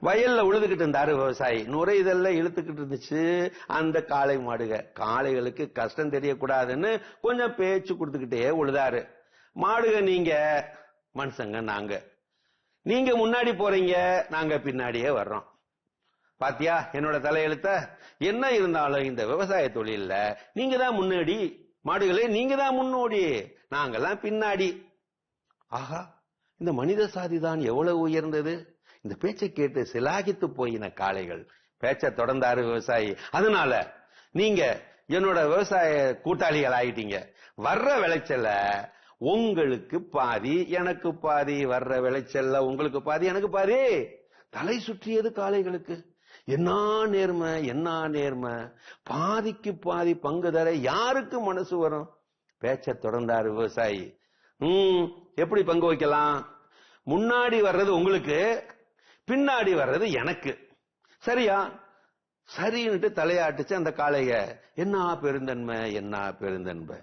வயல்ல உழுதுகிட்டு இருந்தாரு விவசாயி. நுரையீரல்ல இழுத்துக்கிட்டு இருந்துச்சு அந்த காளை மாடுக. காளைகளுக்கு கஷ்டம் தெரியக்கூடாதுன்னு கொஞ்சம் பேச்சு கொடுத்துக்கிட்டே உழுதாரு. மாடுக நீங்க, மனுஷங்க நாங்க. நீங்க முன்னாடி போறீங்க, நாங்க பின்னாடியே வர்றோம். பாத்தியா என்னோட தலையெழுத்த? என்ன இருந்தாலும் இந்த விவசாய தொழில்ல நீங்க தான் முன்னாடி, மாடுகளே நீங்க தான் முன்னோடி, நாங்கெல்லாம் பின்னாடி. ஆஹா, இந்த மனித சாதி தான் எவ்வளவு உயர்ந்தது. இந்த பேச்சை கேட்டு சிலாகித்து போயின காளைகள். பேச்ச தொடர்ந்தாரு விவசாயி. அதனால நீங்க என்னோட விவசாய கூட்டாளிகள் ஆயிட்டீங்க. வர்ற விளைச்சல உங்களுக்கு பாதி எனக்கு பாதி, வர்ற விளைச்சல்ல உங்களுக்கு பாதி எனக்கு பாதி. தலை சுற்றியது காளைகளுக்கு. என்ன நேர்மை, என்ன நேர்மை. பாதிக்கு பாதி பங்கு தர யாருக்கு மனசு வரும்? பேச்ச தொடர்ந்தாரு விவசாயி. எப்படி பங்கு வைக்கலாம்? முன்னாடி வர்றது உங்களுக்கு, பின்னாடி வர்றது எனக்கு. சரியா? சரின்னுட்டு தலையாட்டுச்சு அந்த காளைய. என்ன பெருந்தன்மை, என்ன பெருந்தன்மை.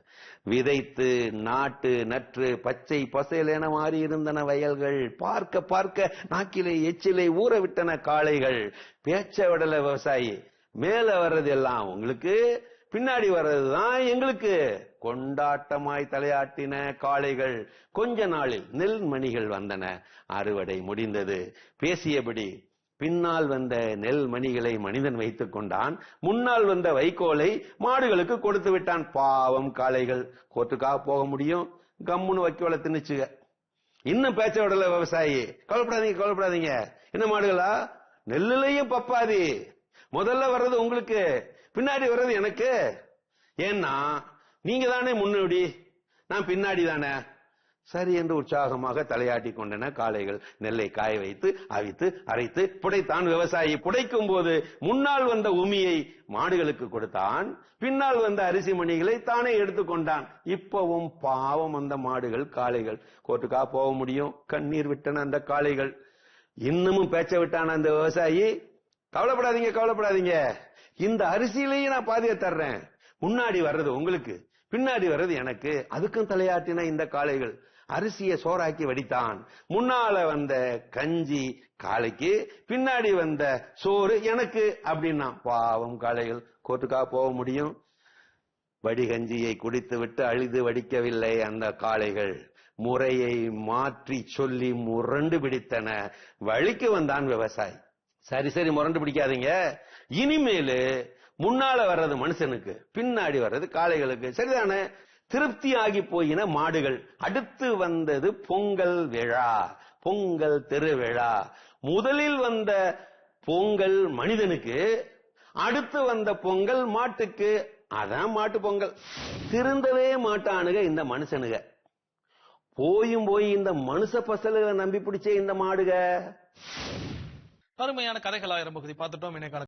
விதைத்து நாட்டு நற்று பச்சை பசையிலென மாறி இருந்தன வயல்கள். பார்க்க பார்க்க நாக்கிலே எச்சிலை ஊற விட்டன காளைகள். பேச்ச விடல விவசாயி. மேல வர்றது எல்லாம் உங்களுக்கு, பின்னாடி வர்றதுதான் எங்களுக்கு. கொண்டாட்டமாய் தலையாட்டின காளைகள். கொஞ்ச நாளில் நெல் மணிகள் வந்தன. அறுவடை முடிந்தது. பேசியபடி பின்னால் வந்த நெல் மணிகளை மனிதன் வைத்துக் கொண்டான். முன்னால் வந்த வைக்கோலை மாடுகளுக்கு கொடுத்து விட்டான். பாவம் காளைகள். கோர்ட்டுக்காக போக முடியும், கம்முன்னு வைக்கோலை தின்னுச்சுக. இன்னும் பேச்ச விடல விவசாயி. கவலைப்படாதீங்க கவலைப்படாதீங்க. என்ன மாடுகளா? நெல்லுலையும் பப்பாதி. முதல்ல வர்றது உங்களுக்கு, பின்னாடி வர்றது எனக்கு. ஏன்னா நீங்க தானே முன்னாடி, நான் பின்னாடி தானே. சரி என்று உற்சாகமாக தலையாட்டி கொண்டன காளைகள். நெல்லை காய வைத்து அவித்து அரைத்து புடைத்தான் விவசாயி. புடைக்கும் போது முன்னால் வந்த உமியை மாடுகளுக்கு கொடுத்தான், பின்னால் வந்த அரிசி மணிகளை தானே எடுத்துக்கொண்டான். இப்பவும் பாவம் அந்த மாடுகள் காளைகள். கோர்ட்டுக்காக போக முடியும், கண்ணீர் விட்டன அந்த காளைகள். இன்னமும் பேச்ச விட்டான அந்த விவசாயி. கவலைப்படாதீங்க கவலைப்படாதீங்க, இந்த அரிசியிலேயே நான் பாதியை தர்றேன். முன்னாடி வர்றது உங்களுக்கு, பின்னாடி வர்றது எனக்கு. அதுக்கும் தலையாட்டின இந்த காளைகள். அரிசியை சோறாக்கி வடித்தான். முன்னால வந்த கஞ்சி காளைக்கு, பின்னாடி வந்த சோறு எனக்கு அப்படின்னா. பாவம் காளைகள். கோர்ட்டுக்காக போக முடியும். வடிகஞ்சியை குடித்து விட்டு அழுது வடிக்கவில்லை அந்த காளைகள். முறையை மாற்றி சொல்லி முரண்டு பிடித்தன. வழிக்கு வந்தான் விவசாயி. சரி சரி, முரண்டு பிடிக்காதீங்க. இனிமேலு முன்னால வர்றது மனுஷனுக்கு, பின்னாடி வர்றது காளைகளுக்கு. சரிதானே? திருப்தி ஆகி போயின மாடுகள். அடுத்து வந்தது பொங்கல் விழா, பொங்கல் திருவிழா. முதலில் வந்த பொங்கல் மனிதனுக்கு, அடுத்து வந்த பொங்கல் மாட்டுக்கு. அதான் மாட்டு பொங்கல். திருந்தவே மாட்டானுங்க இந்த மனுஷனுங்க. போயும் போய் இந்த மனுஷ பசல நம்பி பிடிச்சே இந்த மாடுக. அருமையான கதைகள் 1000 பகுதி பார்த்துட்டோம்.